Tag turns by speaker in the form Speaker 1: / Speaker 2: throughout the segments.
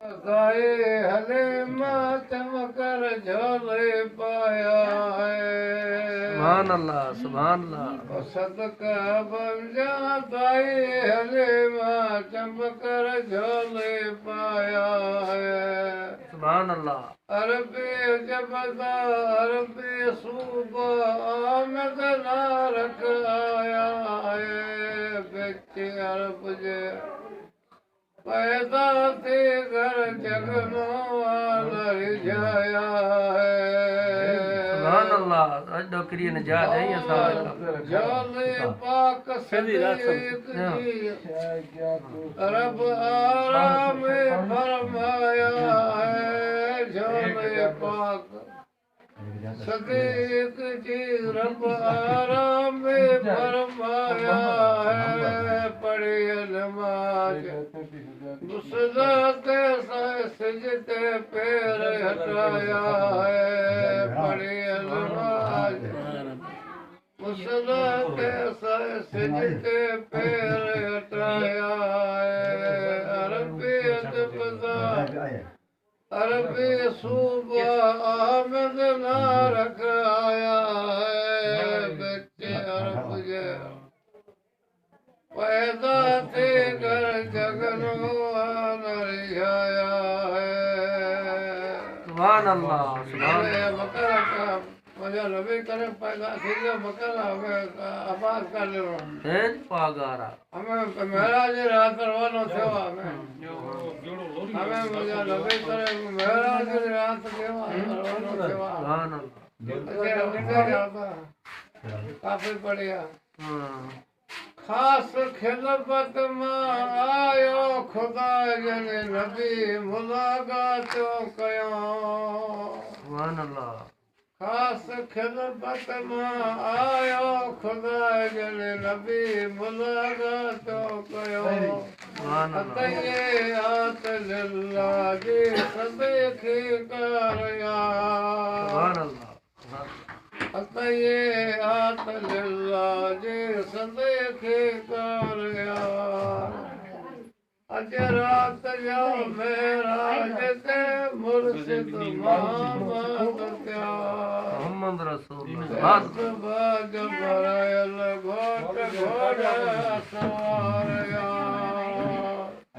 Speaker 1: गाए हले मातम कर झोले पाया है।
Speaker 2: सुभान अल्लाह, सुभान अल्लाह।
Speaker 1: सदका बन जा गाए हले मातम कर झोले पाया है।
Speaker 2: सुभान अल्लाह।
Speaker 1: अरबी जबदा अरबी सूबा आमद नारक आया है। बेचे अरब जे पैदा थे घर जगनो जाया है।
Speaker 2: सुभान अल्लाह। अॼु किरी न जा दई असां
Speaker 1: जोले पाक सदीक जी रब आराम फरमाया है। जोले पाक सदीक जी रब आराम फरमाया है। पढ़े नमाज मुसलते सजते पैर हटाया है। पढ़े नमाज मुसलते सजते पैर हटाया है। अरबी अदबदा अरबी सूबा आमद नारक आया है। बच्चे अरब जे पैदा थे घर जगनो आया है।
Speaker 2: सुभान अल्लाह, सुभान अल्लाह।
Speaker 1: मकर का मुझे नबी करे पैदा थी जो मकर हमें आबाद कर लो
Speaker 2: तेज पागारा
Speaker 1: हमें महाराज रात रवानो सेवा हमें मुझे नबी करे महाराज रात सेवा रवानो सेवा।
Speaker 2: सुभान अल्लाह।
Speaker 1: अच्छा जाता काफी बढ़िया। खास खिदमत में आयो खुदा जन नबी मुलाकात कयो।
Speaker 2: सुभान अल्लाह।
Speaker 1: खास खिदमत में आयो खुदा जन नबी मुलाकात कयो।
Speaker 2: सुभान अल्लाह।
Speaker 1: अतये आत लिल्लाह जी सदेखी करया।
Speaker 2: सुभान अल्लाह।
Speaker 1: अतये आत लिल्लाह जी सदेखी करया। अज रात जो मेराज ते मुर्शिद मोहम्मद त्या
Speaker 2: मोहम्मद रसूलुल्लाह।
Speaker 1: बाज भरायल घोट घोड़ा सवारया।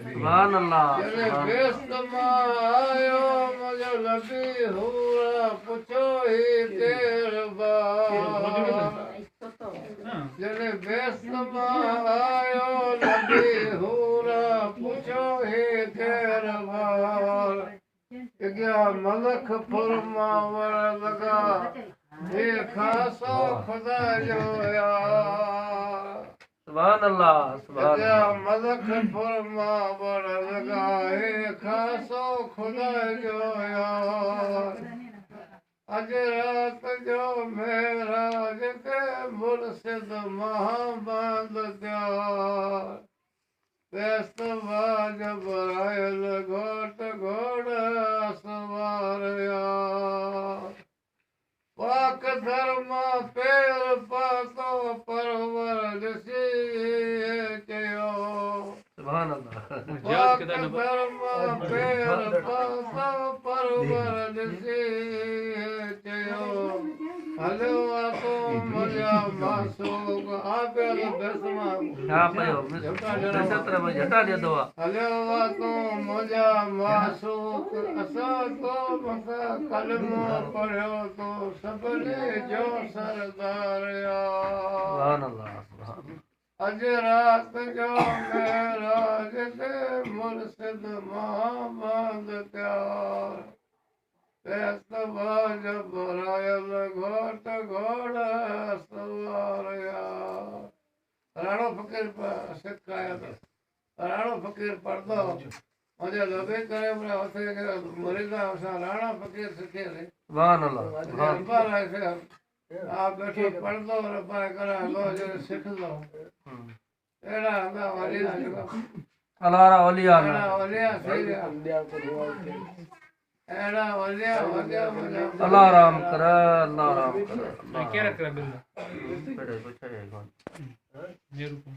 Speaker 2: सुभान अल्लाह।
Speaker 1: जने बेस्त आयो मुझे नबी हुआ पुछो ही देर बाद। जने बेस्त आयो नबी हुआ पुछो ही देर बाद। क्या मलक फुरमावर लगा ये खासो खुदा जो यार।
Speaker 2: सुभान अल्लाह, सुभान
Speaker 1: क्या
Speaker 2: अल्लाह।
Speaker 1: मलक फुरमावर लगा ये खासो खुदा जो यार। अज रात जो मेराज के मुर्शिद मोहम्मद त्यार। व्यस्त बाज बरायल घोट घोड़ा सवारया। पाक धर्म पैर पातो परवर ऋषि चयो।
Speaker 2: सुभान अल्लाह।
Speaker 1: पाक धर्म पैर पातो परवर ऋषि चयो। हलो तो मजा मासूक आपे बेसमा
Speaker 2: क्या पयो नक्षत्र में झटा दे दो।
Speaker 1: हलो तो मजा मासूक असा तो मसा कलमो पढ़ो तो सबने जो सरदार यार।
Speaker 2: सुभान अल्लाह, सुभान अल्लाह।
Speaker 1: अज रात जो मेराज ते मुर्शिद मोहम्मद त्यार। व्यस्त बाज बरायल घोट घोड़ा सवारया। राणो फकीर पर सिखाया था। राणो फकीर पढ़दो मुझे लबे करे अपने होते के मुरीदा असा राणा फकीर सिखे रे।
Speaker 2: सुभान अल्लाह, सुभान
Speaker 1: अब्बा ऐसे आप बैठो पढ़ दो और अब्बा करा लो जो सीख लो। एड़ा हमें वालिया जो
Speaker 2: अलारा ओलिया
Speaker 1: एड़ा वालिया सही एड़ा वालिया
Speaker 2: अल्लाह राम कर, अल्लाह राम कर।
Speaker 3: क्या रख रहा बिल्ला
Speaker 2: पेड़े पूछा जाएगा।
Speaker 3: ये रुको